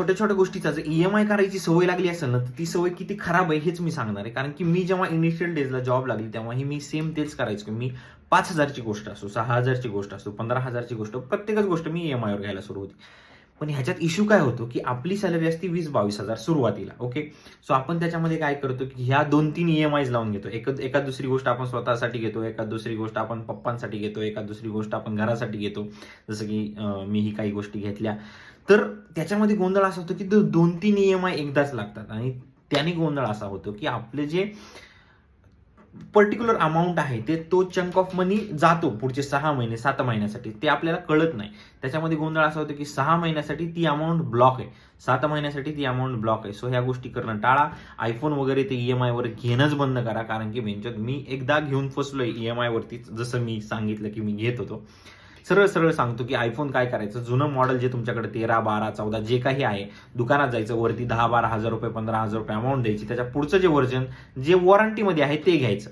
छोट्या छोट्या गोष्टीचा जर EMI करायची सवय लागली असेल ना, तर ती सवय किती खराब आहे हेच मी सांगणार आहे. कारण की मी जेव्हा इनिशियल डेजला जॉब लागली तेव्हाही मी सेम तेच करायचो, की मी 5,000ची गोष्ट असो, 6,000ची गोष्ट असो, 15,000ची गोष्ट, प्रत्येकच गोष्ट मी EMI वर घ्यायला सुरू होती. पण ह्याच्यात इश्यू काय होतो, की आपली सॅलरी असते 20-22,000 सुरुवातीला. ओके. सो आपण त्याच्यामध्ये काय करतो, की ह्या 2-3 EMIs लावून घेतो. एखाद दुसरी गोष्ट आपण स्वतःसाठी घेतो, एखाद दुसरी गोष्ट आपण पप्पांसाठी घेतो, एखाद दुसरी गोष्ट आपण घरासाठी घेतो. जसं की मीही काही गोष्टी घेतल्या. तर त्याच्यामध्ये गोंधळ असा होतो, की 2-3 EMI एकदाच लागतात आणि त्याने गोंधळ असा होतो, की आपले जे पर्टिक्युलर अमाऊंट आहे ते तो चंक ऑफ मनी जातो पुढचे 6 महिने 7 महिन्यासाठी, ते आपल्याला कळत नाही. त्याच्यामध्ये गोंधळ असा होतो, की 6 महिन्यासाठी ती अमाऊंट ब्लॉक आहे, 7 महिन्यासाठी ती अमाऊंट ब्लॉक आहे. सो ह्या गोष्टी करणं टाळा. आयफोन वगैरे ते EMI वर घेणंच बंद करा. कारण की बेंचत मी एकदा घेऊन फसलोय EMI वरतीच, जसं मी सांगितलं की मी घेत होतो. सरळ सरळ सांगतो, की आयफोन काय करायचं, जुनं मॉडेल जे तुमच्याकडे 13, 12, 14 जे काही आहे, दुकानात जायचं, वरती 10-12 हजार रुपये, 15,000 रुपये अमाऊंट द्यायची. त्याच्या पुढचं जे व्हर्जन जे वॉरंटीमध्ये आहे ते घ्यायचं.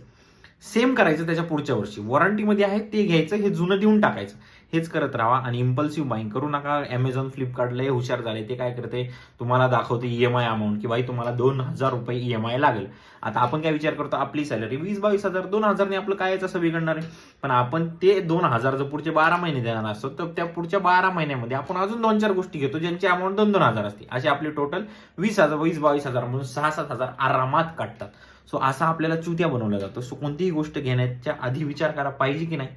सेम करायचं त्याच्या पुढच्या वर्षी. वॉरंटीमध्ये आहे ते घ्यायचं, हे जुनं देऊन टाकायचं. हेच करत राहा आणि इम्पल्सिव्ह बाईंग करू नका. Amazon, Flipkartला हे हुशार झाले. ते काय करते, तुम्हाला दाखवते EMI अमाऊंट, की भाई तुम्हाला 2,000 रुपये EMI लागेल. आता आपण काय विचार करतो, आपली सॅलरी 20-22,000, 2,000 ने आपलं कायच असं बिघडणार आहे. पण आपण ते 2,000 जर पुढचे 12 महिने देणार असतो, तर त्या पुढच्या 12 महिन्यामध्ये आपण अजून 2-4 गोष्टी घेतो ज्यांची अमाऊंट 2,000 असते. असे आपले टोटल 20,000-22,000 म्हणून 6-7,000 आरामात काढतात. सो असा आपल्याला चुत्या बनवला जातो. सो कोणतीही गोष्ट घेण्याच्या आधी विचार करा पाहिजे की नाही,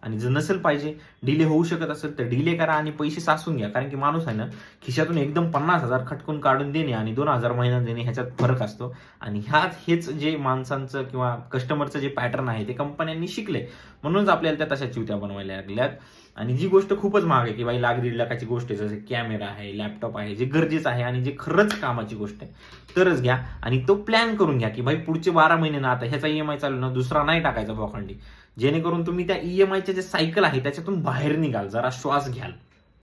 आणि जर नसेल पाहिजे, डिले होऊ शकत असेल तर डिले करा आणि पैसे साचून घ्या. कारण की माणूस आहे ना, खिशातून एकदम 50,000 खटकून काढून देणे आणि 2,000 महिन्यात देणे ह्याच्यात फरक असतो. आणि हेच जे माणसांचं किंवा कस्टमरचं जे पॅटर्न आहे ते कंपन्यांनी शिकले, म्हणूनच आपल्याला त्या तशा चिवत्या बनवायला लागल्यात. आणि जी गोष्ट खूपच महाग आहे, की बाई 1,00,000-1.5 लाखाची गोष्ट आहे, जसे कॅमेरा आहे, लॅपटॉप आहे, जे गरजेचं आहे आणि जे खरंच कामाची गोष्ट आहे, तरच घ्या. आणि तो प्लॅन करून घ्या, की भाई पुढचे 12 महिने ना, आता ह्याचा EMI चालू ना, दुसरा नाही टाकायचा बॉखंडी, जेणेकरून तुम्ही त्या EMIचे जे सायकल आहे त्याच्यातून बाहेर निघाल, जरा श्वास घ्याल.